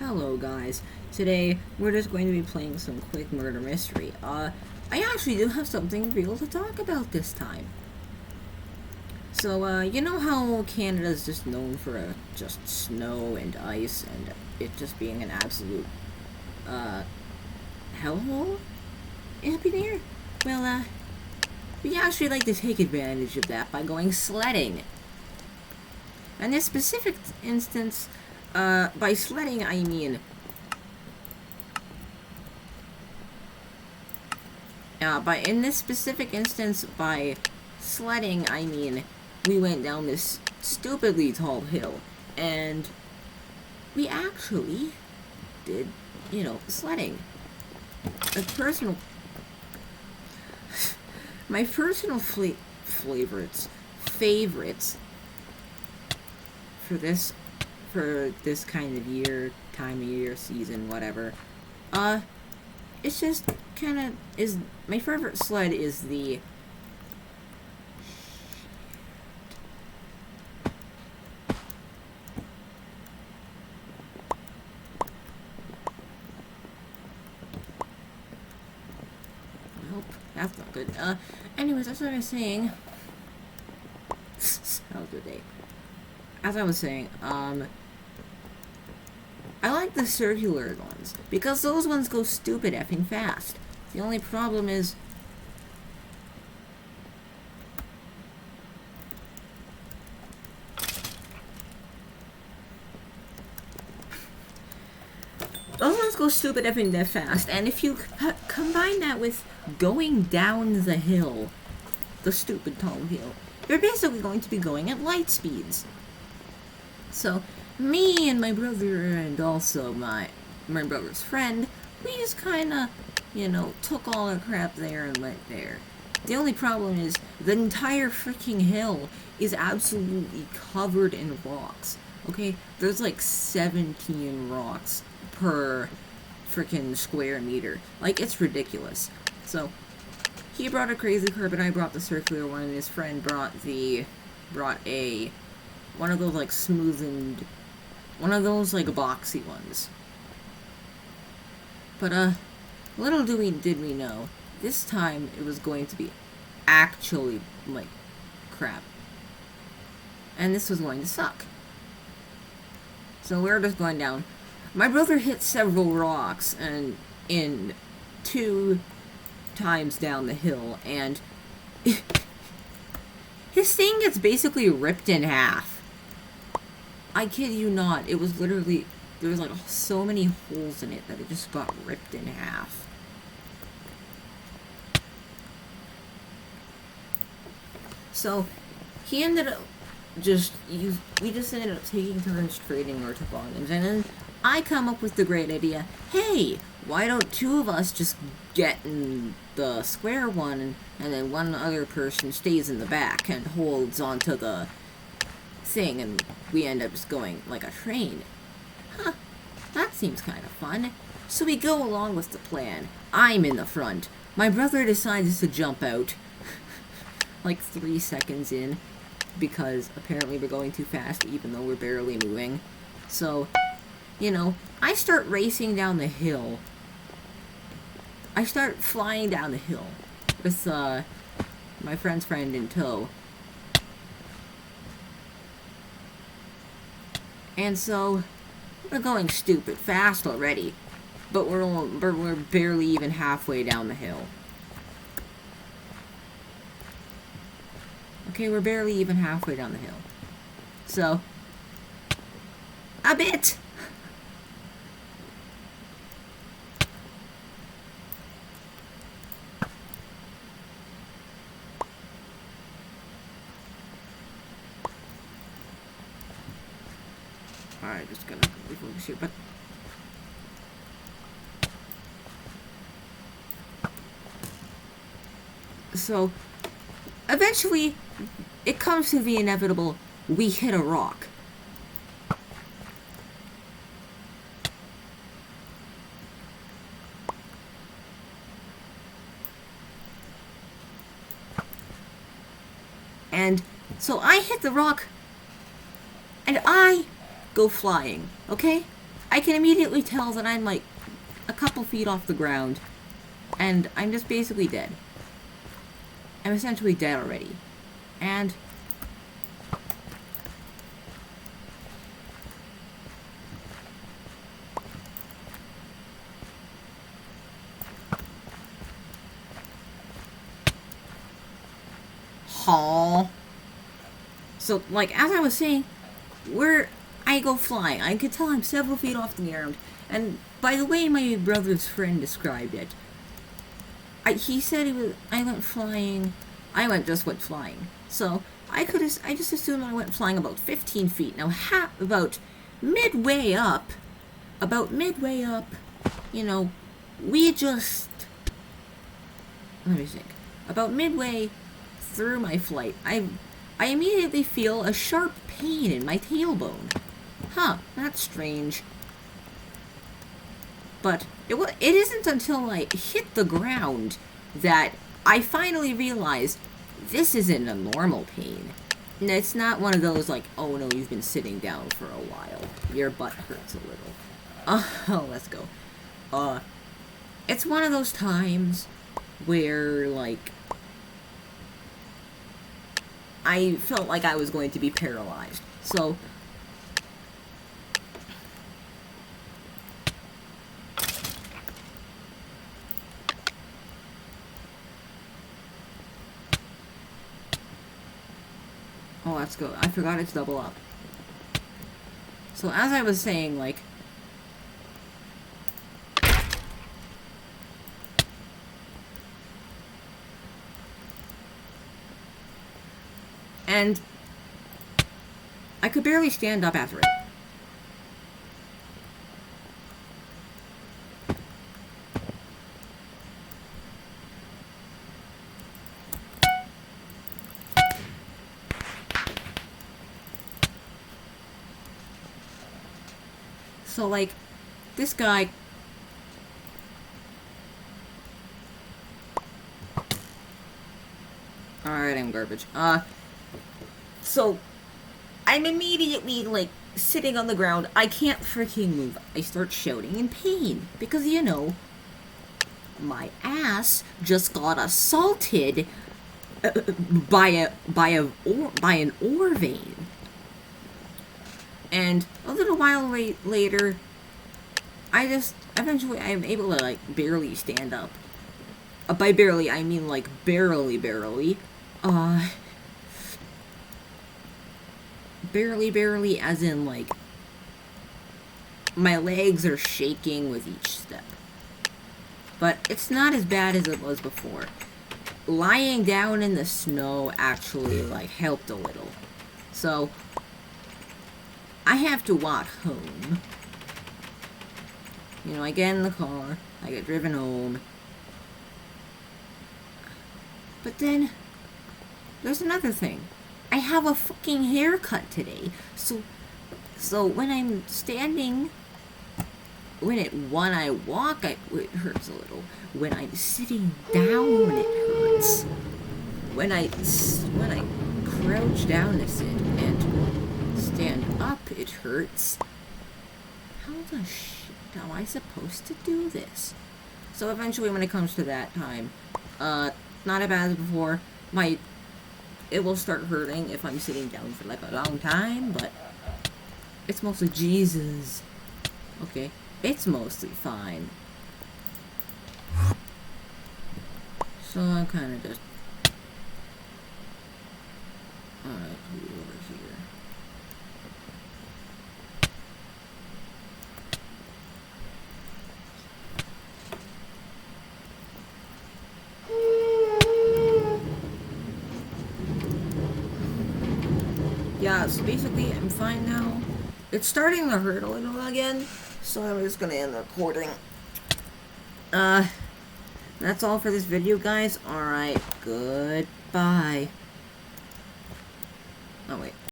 Hello guys, today we're just going to be playing some quick murder mystery. I actually do have something real to talk about this time. So, you know how Canada's just known for just snow and ice and it just being an absolute, hellhole up in here? Well, we actually like to take advantage of that by going sledding. In this specific instance, by sledding, I mean... in this specific instance, by sledding, I mean we went down this stupidly tall hill, and we actually did, sledding. My personal favorites for this kind of time of year, season, whatever. It's just my favorite sled is the... Nope, that's not good. Anyways, that's what I was saying. How was the day? As I was saying, I like the circular ones, because those ones go stupid effing fast. The only problem is... those ones go stupid effing that fast, and if you combine that with going down the hill, the stupid tall hill, you're basically going to be going at light speeds. So, me and my brother, and also my brother's friend, we just kinda, took all our crap there and went there. The only problem is, the entire freaking hill is absolutely covered in rocks, okay? There's like 17 rocks per freaking square meter. Like, it's ridiculous. So, he brought a crazy curb and I brought the circular one, and his friend brought one of those, like, smoothened... one of those, like, boxy ones. But, little did we know, this time it was going to be actually, like, crap. And this was going to suck. So we're just going down. My brother hit several rocks, and in 2 times down the hill, and... his thing gets basically ripped in half. I kid you not, it was literally, there was like so many holes in it that it just got ripped in half. So, he ended up we just ended up taking turns trading our toboggans, and then I come up with the great idea, hey, why don't 2 of us just get in the square one, and then one other person stays in the back and holds onto the thing, and we end up just going like a train. Huh, that seems kind of fun. So we go along with the plan. I'm in the front. My brother decides to jump out like 3 seconds in, because apparently we're going too fast even though we're barely moving. So, I start racing down the hill. I start flying down the hill with my friend's friend in tow. And so, we're going stupid fast already, but we're barely even halfway down the hill. Okay, we're barely even halfway down the hill. So, a bit! Alright, just gonna refocus here, but... So, eventually, it comes to the inevitable, we hit a rock. And so I hit the rock, and I go flying, okay? I can immediately tell that I'm like a couple feet off the ground, and I'm just basically dead. I'm essentially dead already. And Haw. So, like, as I was saying, where I go flying, I could tell I'm several feet off the ground. And by the way my brother's friend described it, he said I went flying. I just went flying. So I just assumed I went flying about 15 feet. Now, about midway up, you know, we just, let me think. About midway through my flight, I immediately feel a sharp pain in my tailbone. Huh, that's strange. But it isn't until I hit the ground that I finally realized this isn't a normal pain. And it's not one of those like, oh no, you've been sitting down for a while. Your butt hurts a little. Oh, let's go. It's one of those times where, like, I felt like I was going to be paralyzed. So, oh, let's go. I forgot it's double up. So, as I was saying, like, and I could barely stand up after it. So, like, this guy... Alright, I'm garbage. So, I'm immediately, like, sitting on the ground. I can't freaking move. I start shouting in pain. Because, you know, my ass just got assaulted by an ore vein. And a little while later, eventually I'm able to, like, barely stand up. By barely, I mean, like, barely. Barely, as in, like, my legs are shaking with each step. But it's not as bad as it was before. Lying down in the snow actually, like, helped a little. So, I have to walk home. You know, I get in the car, I get driven home. But then, there's another thing. I have a fucking haircut today. So when I'm standing, when I walk, it hurts a little. When I'm sitting down, it hurts. When I crouch down to sit and stand up, it hurts. How the shit am I supposed to do this? So eventually, when it comes to that time, not as bad as before. It will start hurting if I'm sitting down for like a long time, but it's mostly Jesus. Okay, it's mostly fine. So I'm kind of just... Alright, over here. Yeah, so basically I'm fine now. It's starting to hurt a little again, so I'm just gonna end the recording. That's all for this video, guys. Alright, goodbye. Oh, wait.